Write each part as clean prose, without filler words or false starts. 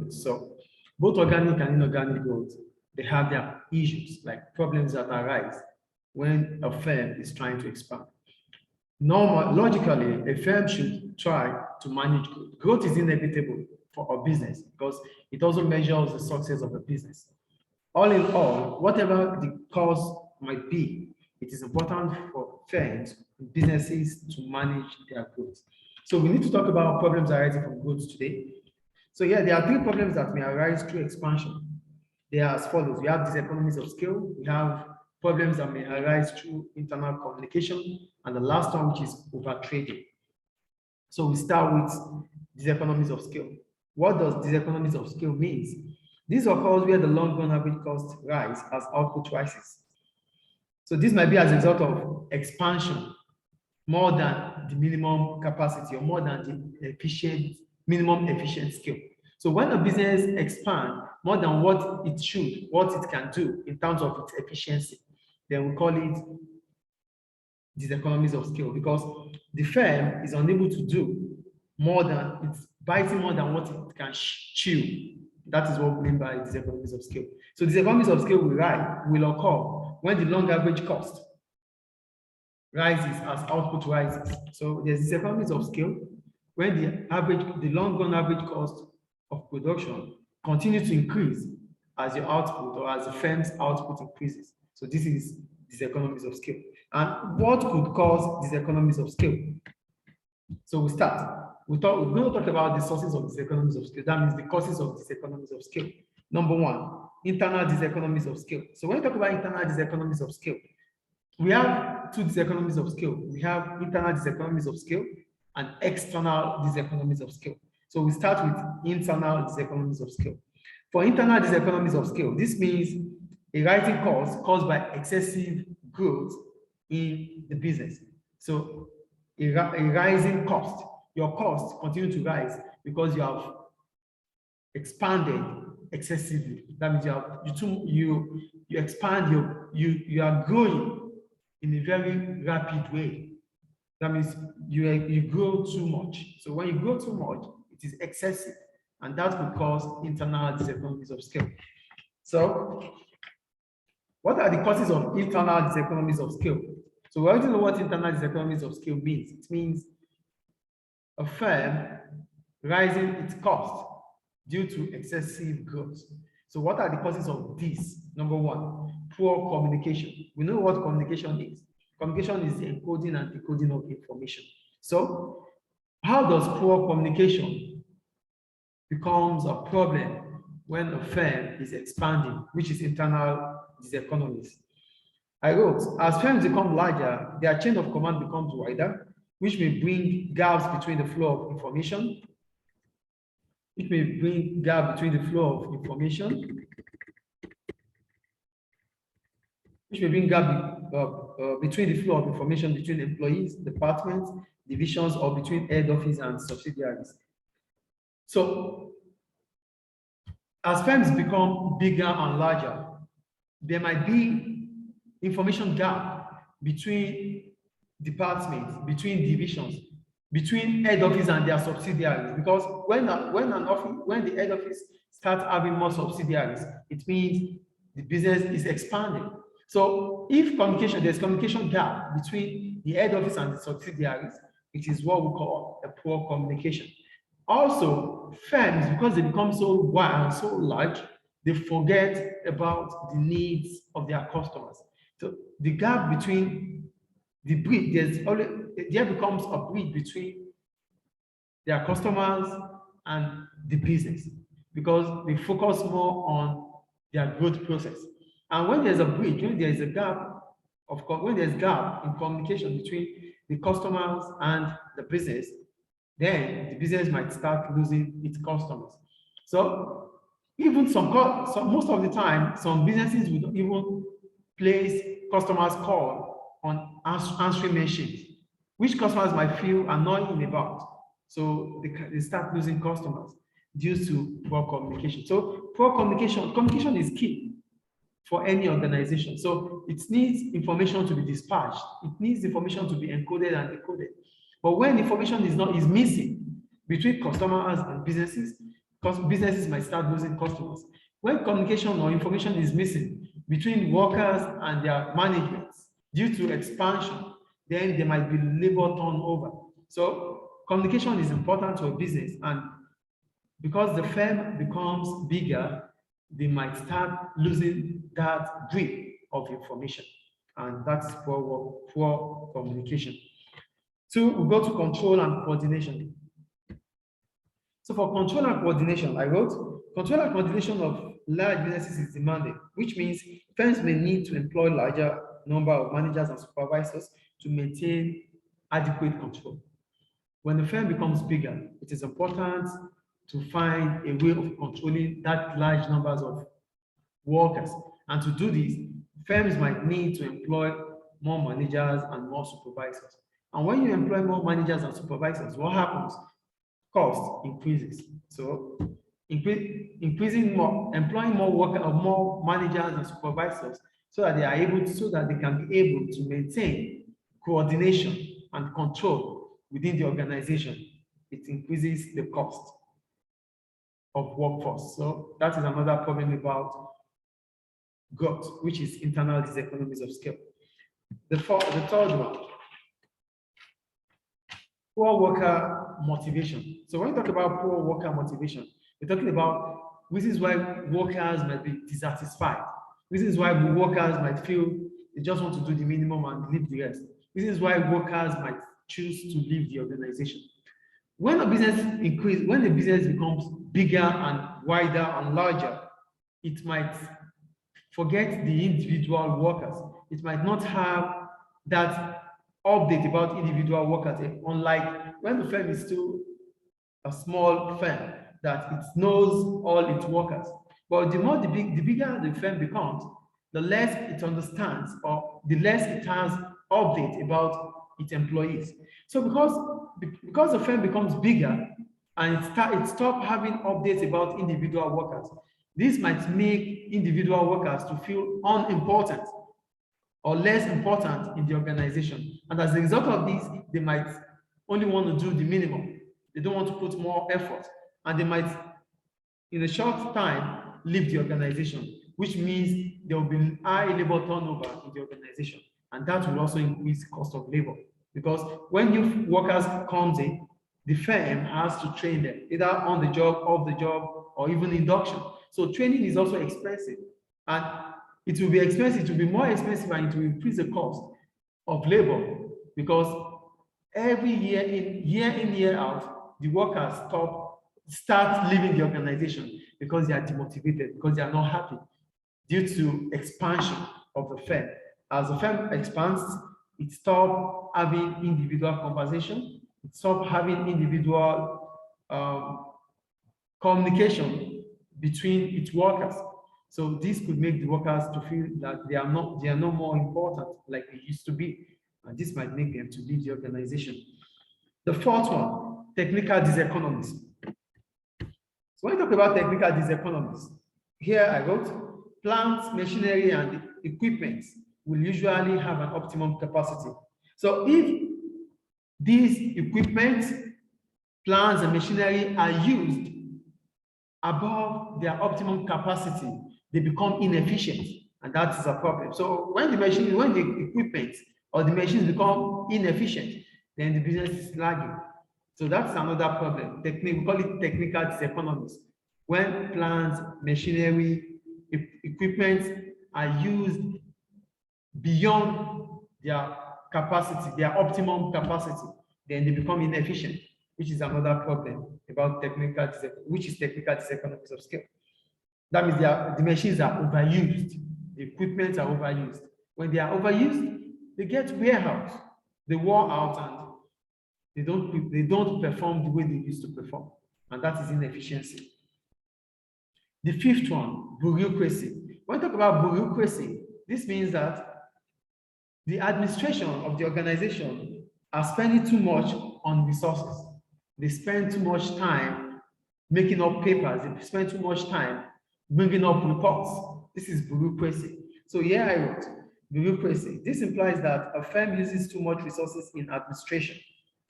growth. So both organic and inorganic growth, they have their issues, like problems that arise when a firm is trying to expand. Logically, a firm should try to manage growth. Growth is inevitable for a business because it also measures the success of a business. All in all, whatever the cause might be, it is important for firms and businesses to manage their growth. So we need to talk about problems arising from growth today. So yeah, there are three problems that may arise through expansion. They are as follows. We have diseconomies of scale. We have problems that may arise through internal communication. And the last one, which is overtrading. So we start with diseconomies of scale. What does diseconomies of scale mean? This occurs where the long-run average cost rise as output rises. So this might be as a result of expansion more than the minimum capacity or more than the minimum efficient scale. So when a business expands more than what it should, what it can do in terms of its efficiency, then we call it diseconomies of scale because the firm is unable to do more than, it's biting more than what it can chew. That is what we mean by diseconomies of scale. So diseconomies of scale will occur when the long average cost rises as output rises. So there's diseconomies of scale when the long-run average cost of production continues to increase as your output or as the firm's output increases. So this is diseconomies of scale. And what could cause diseconomies of scale? So we start. We're going to talk about the sources of diseconomies of scale. That means the causes of diseconomies of scale. Number one, internal diseconomies of scale. So when we talk about internal diseconomies of scale, we have two diseconomies of scale. We have internal diseconomies of scale and external diseconomies of scale. So we start with internal diseconomies of scale. For internal diseconomies of scale, this means a rising cost caused by excessive growth in the business. So a rising cost, your costs continue to rise because you have expanded excessively. That means you expand, you are growing in a very rapid way. That means you grow too much. So when you grow too much, it is excessive, and that could cause internal diseconomies of scale. So what are the causes of internal diseconomies of scale? So we already know what internal diseconomies of scale means. It means a firm rising its cost due to excessive growth. So what are the causes of this? Number one, poor communication. We know what communication is. Communication is the encoding and decoding of information. So how does poor communication becomes a problem when a firm is expanding, which is internal diseconomies? I wrote, as firms become larger, their chain of command becomes wider, which may bring gaps between the flow of information, between employees, departments, divisions, or between head office and subsidiaries. So, as firms become bigger and larger, there might be information gap between departments, between divisions, between head office and their subsidiaries. Because when the head office starts having more subsidiaries, it means the business is expanding. So if there's communication gap between the head office and the subsidiaries, it is what we call a poor communication. Also, firms, because they become so wide and so large, they forget about the needs of their customers. So the gap between the bridge, there becomes a bridge between their customers and the business because they focus more on their growth process. And when there's a bridge, when there's a gap, when there's gap in communication between the customers and the business, then the business might start losing its customers. So even most of the time, some businesses would even place customers' call on answering machines, which customers might feel annoying about. So they start losing customers due to poor communication. So poor communication is key for any organization. So it needs information to be dispatched. It needs information to be encoded and decoded. But when information is missing between customers and businesses, because businesses might start losing customers. When communication or information is missing between workers and their management due to expansion, then there might be labor turnover. So communication is important to a business, and because the firm becomes bigger, they might start losing that grip of information, and that's poor communication. Two, we go to control and coordination. So for control and coordination, I wrote, control and coordination of large businesses is demanded, which means firms may need to employ larger number of managers and supervisors to maintain adequate control. When the firm becomes bigger, it is important to find a way of controlling that large numbers of workers. And to do this, firms might need to employ more managers and more supervisors. And when you employ more managers and supervisors, what happens? Cost increases. So employing more workers, more managers and supervisors, so that they can be able to maintain coordination and control within the organization. It increases the cost of workforce. So that is another problem about growth, which is internal diseconomies of scale. The third one, poor worker motivation. So when we talk about poor worker motivation, we're talking about reasons why workers might be dissatisfied, reasons why workers might feel they just want to do the minimum and leave the rest, reasons why workers might choose to leave the organization. When a business increases, when the business becomes bigger and wider and larger, it might forget the individual workers. It might not have that update about individual workers, unlike when the firm is still a small firm that it knows all its workers. But the bigger the firm becomes, the less it understands or the less it has update about its employees. So because the firm becomes bigger and it stops having updates about individual workers, this might make individual workers to feel unimportant or less important in the organization. And as a result of this, they might only want to do the minimum. They don't want to put more effort. And they might, in a short time, leave the organization, which means there will be high labor turnover in the organization. And that will also increase cost of labor. Because when new workers comes in, the firm has to train them, either on the job, off the job, or even induction. So training is also expensive. And it will be expensive, it will be more expensive, and it will increase the cost of labor, because every year in, year out, the workers start leaving the organization because they are demotivated, because they are not happy due to expansion of the firm. As the firm expands, it stops having individual conversation, it stops having individual communication between its workers. So this could make the workers to feel that they are no more important like they used to be. And this might make them to leave the organization. The fourth one, technical diseconomies. So when you talk about technical diseconomies, here I wrote, plants, machinery, and equipment will usually have an optimum capacity. So if these equipment, plants, and machinery are used above their optimum capacity, they become inefficient, and that is a problem. So when the equipment or the machines become inefficient, then the business is lagging. So that's another problem. We call it technical diseconomies. When plants, machinery, equipment are used beyond their capacity, their optimum capacity, then they become inefficient, which is another problem about technical diseconomies of scale. That means the machines are overused, the equipment are overused. When they are overused, they get wear out, they wore out, and they don't perform the way they used to perform, and that is inefficiency. The fifth one, bureaucracy. When we talk about bureaucracy, this means that the administration of the organization are spending too much on resources. They spend too much time making up papers. They spend too much time bringing up reports. This is bureaucracy. So here I wrote bureaucracy. This implies that a firm uses too much resources in administration.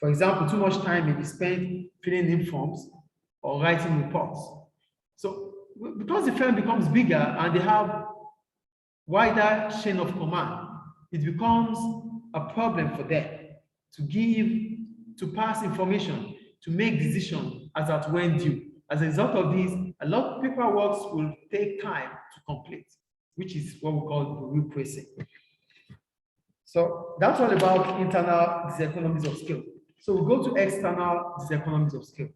For example, too much time may be spent filling in forms or writing reports. because the firm becomes bigger and they have wider chain of command, it becomes a problem for them to pass information, to make decisions as at when due. As a result of this, a lot of paperwork will take time to complete, which is what we call bureaucracy. So that's all about internal diseconomies of scale. So we go to external diseconomies of scale.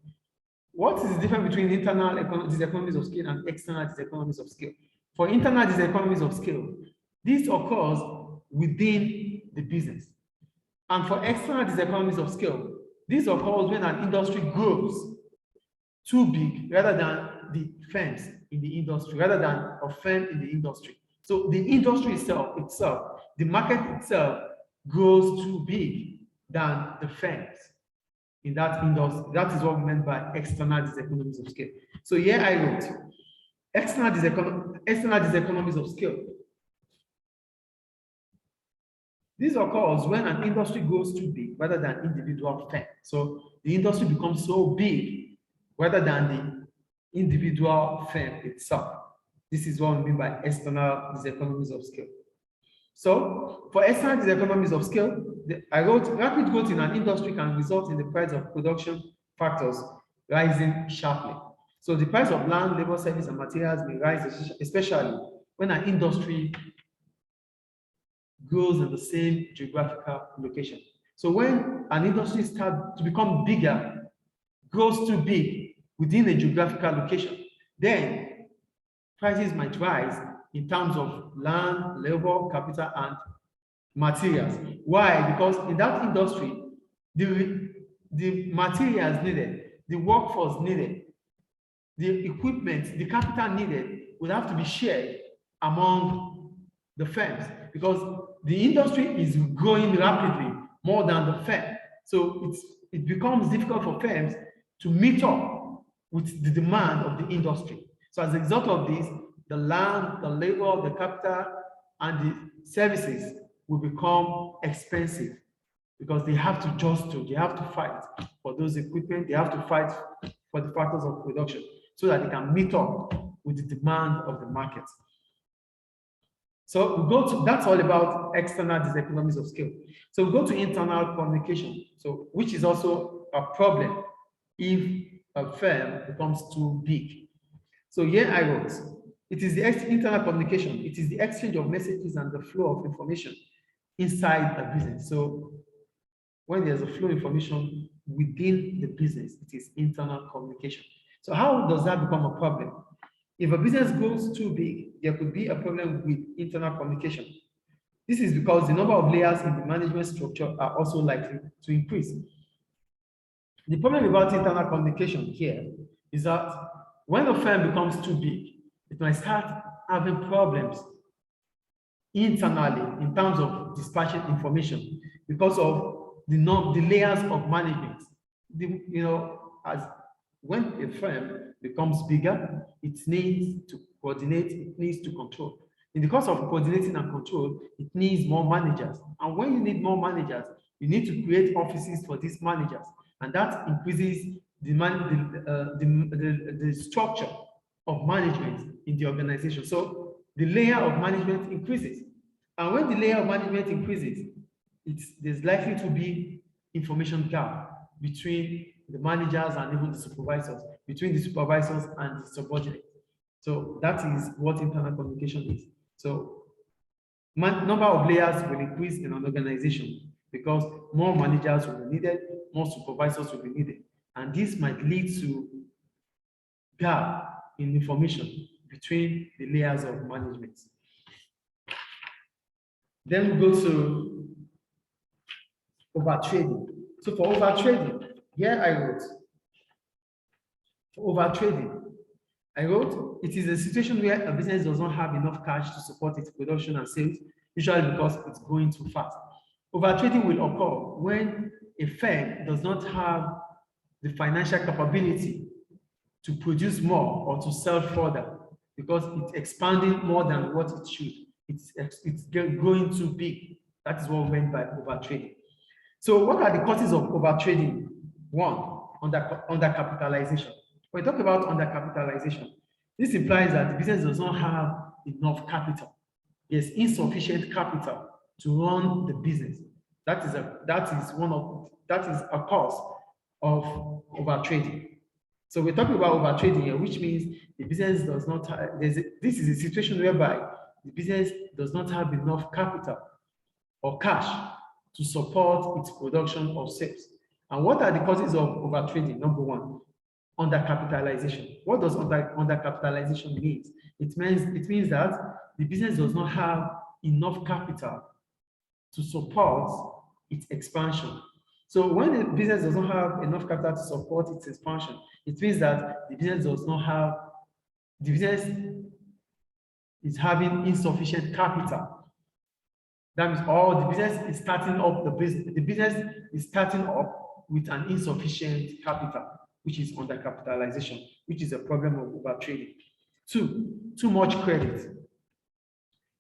What is the difference between internal diseconomies of scale and external diseconomies of scale? For internal diseconomies of scale, this occurs within the business. And for external diseconomies of scale, this occurs when an industry grows too big rather than the firms in the industry, rather than a firm in the industry. So the industry itself, the market itself grows too big than the firms in that industry. That is what we meant by external diseconomies of scale. So here I wrote external diseconomies of scale. This occurs when an industry grows too big rather than individual firm. So the industry becomes so big rather than the individual firm itself. This is what we mean by external diseconomies of scale. So for external diseconomies of scale, I wrote rapid growth in an industry can result in the price of production factors rising sharply. So the price of land, labor, service, and materials may rise, especially when an industry grows in the same geographical location. So when an industry starts to become bigger, grows too big within a geographical location, then prices might rise in terms of land, labor, capital, and materials. Why? Because in that industry, the materials needed, the workforce needed, the equipment, the capital needed would have to be shared among the firms because the industry is growing rapidly more than the firm. So it becomes difficult for firms to meet up with the demand of the industry. So as a result of this, the land, the labor, the capital, and the services will become expensive because they have they have to fight for those equipment, they have to fight for the factors of production so that they can meet up with the demand of the market. So we go to, that's all about external diseconomies of scale. So we go to internal communication, so which is also a problem if a firm becomes too big. So here I wrote, it is the internal communication, it is the exchange of messages and the flow of information inside a business. So when there's a flow of information within the business, it is internal communication. So how does that become a problem? If a business grows too big, there could be a problem with internal communication. This is because the number of layers in the management structure are also likely to increase. The problem about internal communication here is that when a firm becomes too big, it might start having problems internally in terms of dispatching information because of the layers of management. As when a firm becomes bigger, it needs to coordinate, it needs to control. In the course of coordinating and control, it needs more managers. And when you need more managers, you need to create offices for these managers. And that increases the structure of management in the organization. So the layer of management increases. And when the layer of management increases, there's likely to be information gap between the managers and even the supervisors, between the supervisors and the subordinates. So that is what internal communication is. So number of layers will increase in an organization because more managers will be needed, more supervisors will be needed. And this might lead to gap in information between the layers of management. Then we go to overtrading. So for overtrading, here I wrote, for overtrading, I wrote, it is a situation where a business does not have enough cash to support its production and sales, usually because it's growing too fast. Overtrading will occur when a firm does not have the financial capability to produce more or to sell further because it's expanding more than what it should. It's growing too big. That is what we meant by overtrading. So what are the causes of overtrading? One, undercapitalization. When we talk about undercapitalization, This implies that the business does not have enough capital. There's insufficient capital to run the business. That is a cause of overtrading. So we're talking about overtrading here, which means the business does not have, this is a situation whereby the business does not have enough capital or cash to support its production or sales. And what are the causes of overtrading? Number one, undercapitalization. What does undercapitalization mean? It means that the business does not have enough capital to support its expansion. So when the business does not have enough capital to support its expansion, it means that the business is having insufficient capital. That means the business is starting up the business is starting up with an insufficient capital, which is undercapitalization, which is a problem of overtrading. Too much credit.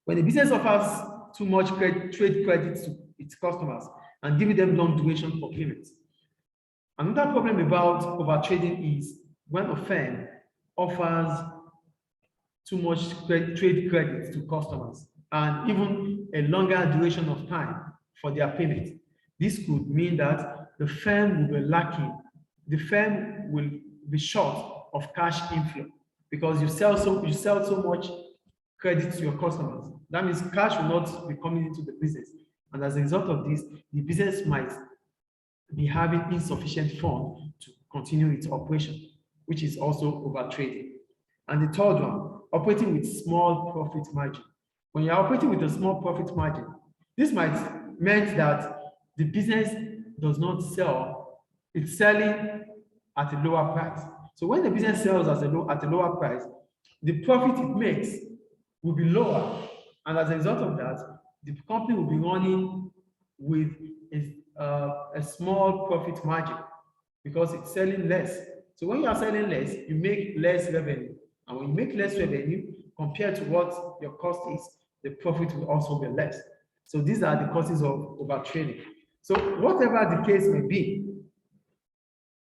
When the business offers too much trade credit to its customers and giving them long duration for payments. Another problem about overtrading is when a firm offers too much trade credit to customers and even a longer duration of time for their payment. This could mean that the firm will be lacking, the firm will be short of cash inflow because you sell so much credit to your customers. That means cash will not be coming into the business. And as a result of this, the business might be having insufficient funds to continue its operation, which is also overtrading. And the third one, operating with small profit margin. When you're operating with a small profit margin, this might mean that the business does not sell, it's selling at a lower price. So when the business sells at a lower price, the profit it makes will be lower. And as a result of that, the company will be running with a small profit margin because it's selling less. So when you are selling less, you make less revenue. And when you make less revenue compared to what your cost is, the profit will also be less. So these are the causes of overtrading. So whatever the case may be,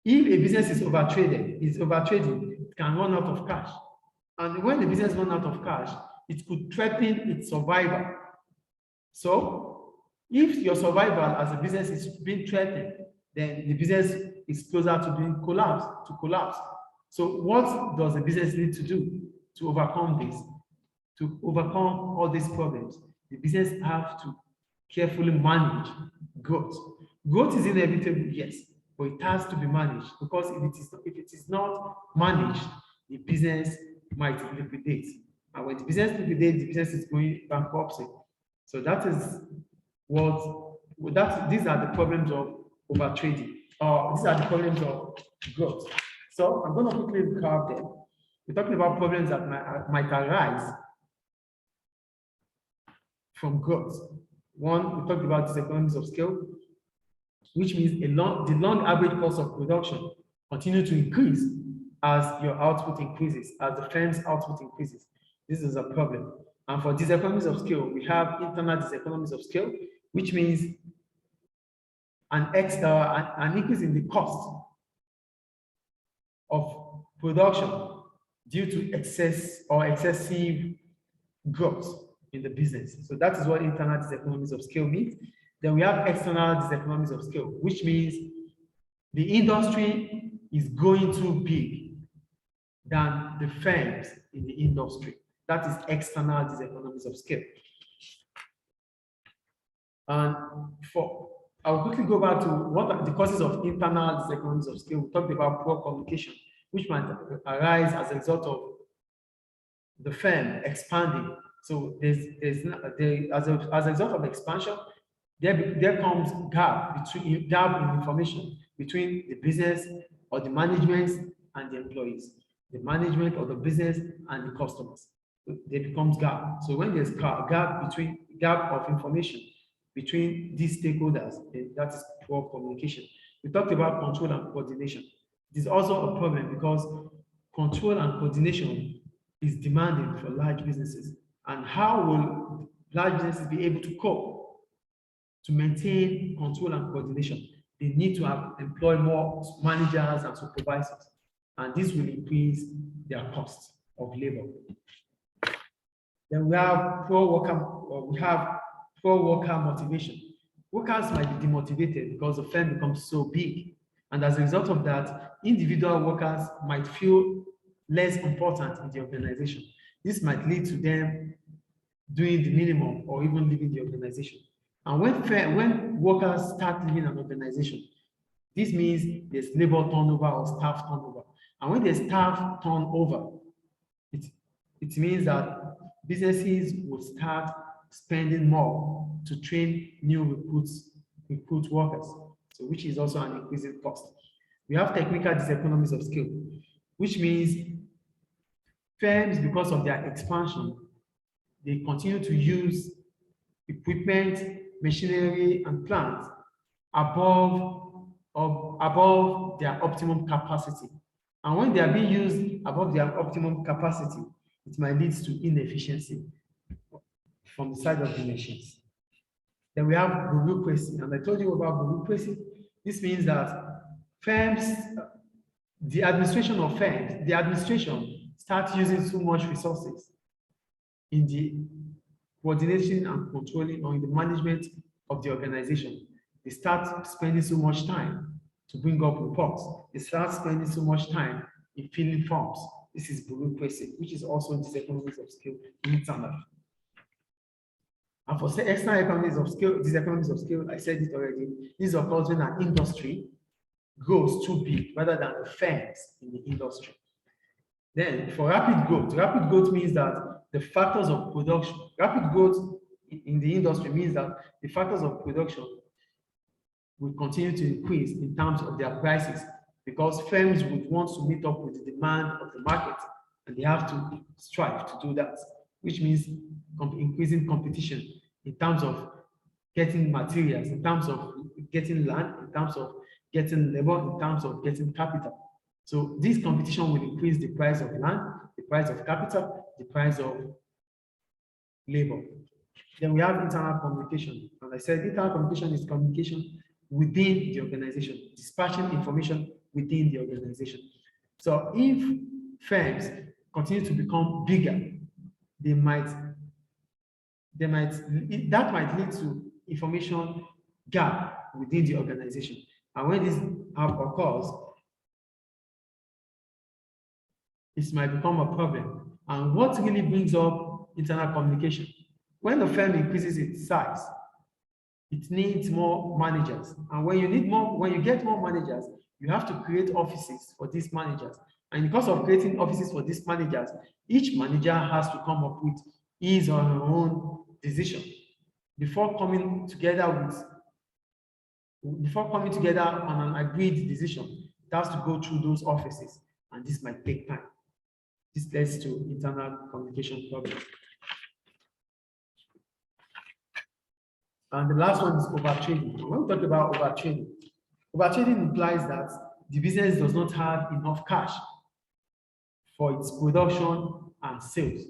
if a business is overtrading, it can run out of cash. And when the business runs out of cash, it could threaten its survival. So if your survival as a business is being threatened, then the business is closer to being collapse. So what does the business need to do to overcome this? To overcome all these problems, the business have to carefully manage growth. Growth is inevitable, yes, but it has to be managed because if it is not managed, the business might liquidate. And when the business liquidates, the business is going bankruptcy. So that is these are the problems of overtrading. These are the problems of growth. So I'm going to quickly recap them. We're talking about problems that might arise from growth. One, we talked about diseconomies of scale, which means the long average cost of production continue to increase as your output increases, as the firm's output increases. This is a problem. And for diseconomies of scale, we have internal diseconomies of scale, which means an increase in the cost of production due to excessive growth in the business. So that is what internal diseconomies of scale means. Then we have external diseconomies of scale, which means the industry is growing too big than the firms in the industry. That is external diseconomies of scale. And I'll quickly go back to what are the causes of internal diseconomies of scale. We talked about poor communication, which might arise as a result of the firm expanding. So as a result of expansion, there comes gap in information between the business or the management and the employees, the management or the business and the customers. There becomes gap. So when there's gap of information between these stakeholders, that is poor communication. We talked about control and coordination. It is also a problem because control and coordination is demanding for large businesses. And how will large businesses be able to cope to maintain control and coordination? They need to employ more managers and supervisors, and this will increase their costs. of labor. Then we have poor worker motivation. Workers might be demotivated because the firm becomes so big. And as a result of that, individual workers might feel less important in the organization. This might lead to them doing the minimum or even leaving the organization. And when workers start leaving an organization, this means there's labor turnover or staff turnover. And when there's staff turnover, it means that businesses will start spending more to train new recruit workers, so which is also an increasing cost. We have technical diseconomies of scale, which means firms, because of their expansion, they continue to use equipment, machinery, and plants above their optimum capacity. And when they are being used above their optimum capacity, it might lead to inefficiency from the side of the nations. Then we have bureaucracy, and I told you about bureaucracy. This means that firms, the administration starts using too much resources in the coordination and controlling or in the management of the organization. They start spending so much time to bring up reports. They start spending so much time in filling forms. This is bureaucracy, which is also diseconomies of scale internal. And for external economies of scale, diseconomies of scale, I said it already, this occurs when an industry grows too big rather than the firms in the industry. Then for rapid growth means that the factors of production, rapid growth in the industry means that the factors of production will continue to increase in terms of their prices, because firms would want to meet up with the demand of the market, and they have to strive to do that, which means increasing competition in terms of getting materials, in terms of getting land, in terms of getting labor, in terms of getting capital. So this competition will increase the price of land, the price of capital, the price of labor. Then we have internal communication. As I said, internal communication is communication within the organization, dispatching information within the organization. So if firms continue to become bigger, that might lead to information gap within the organization. And when this occurs, this might become a problem. And what really brings up internal communication? When the firm increases its size, it needs more managers. And when you get more managers, you have to create offices for these managers. And because of creating offices for these managers, each manager has to come up with his or her own decision before coming together on an agreed decision. It has to go through those offices, and this might take time. This leads to internal communication problems. And the last one is overtrading. When we talk about overtrading implies that the business does not have enough cash for its production and sales,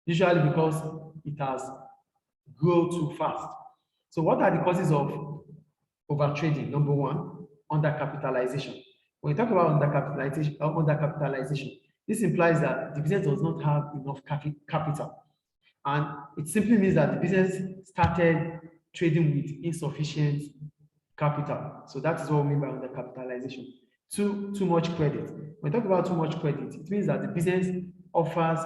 usually because it has grown too fast. So what are the causes of overtrading? Number one, undercapitalization. When we talk about undercapitalization, this implies that the business does not have enough capital. And it simply means that the business started trading with insufficient capital. So that is what we mean by undercapitalization. Too much credit. When we talk about too much credit, it means that the business offers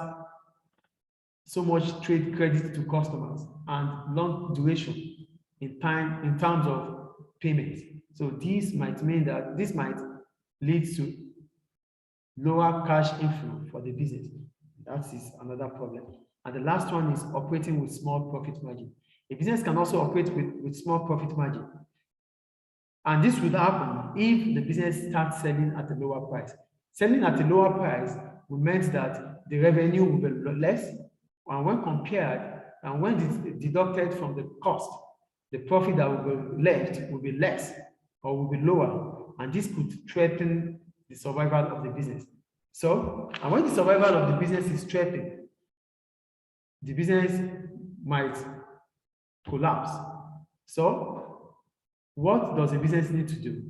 so much trade credit to customers and long duration in terms of payment. So this might mean that this might lead to lower cash inflow for the business. That is another problem. And the last one is operating with small profit margin. A business can also operate with small profit margin. And this would happen if the business starts selling at a lower price. Selling at a lower price would mean that the revenue will be less, and when compared and when deducted from the cost, the profit that will be left will be less or will be lower, and this could threaten the survival of the business. So, and when the survival of the business is threatened, the business might collapse. So, what does a business need to do?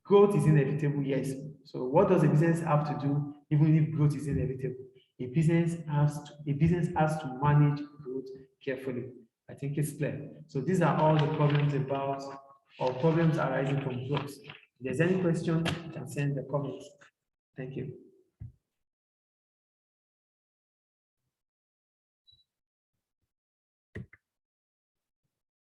Growth is inevitable, yes. So what does a business have to do even if growth is inevitable? a business has to manage growth carefully. I think it's clear. So these are all the problems problems arising from growth. If there's any question, you can send the comments. Thank you.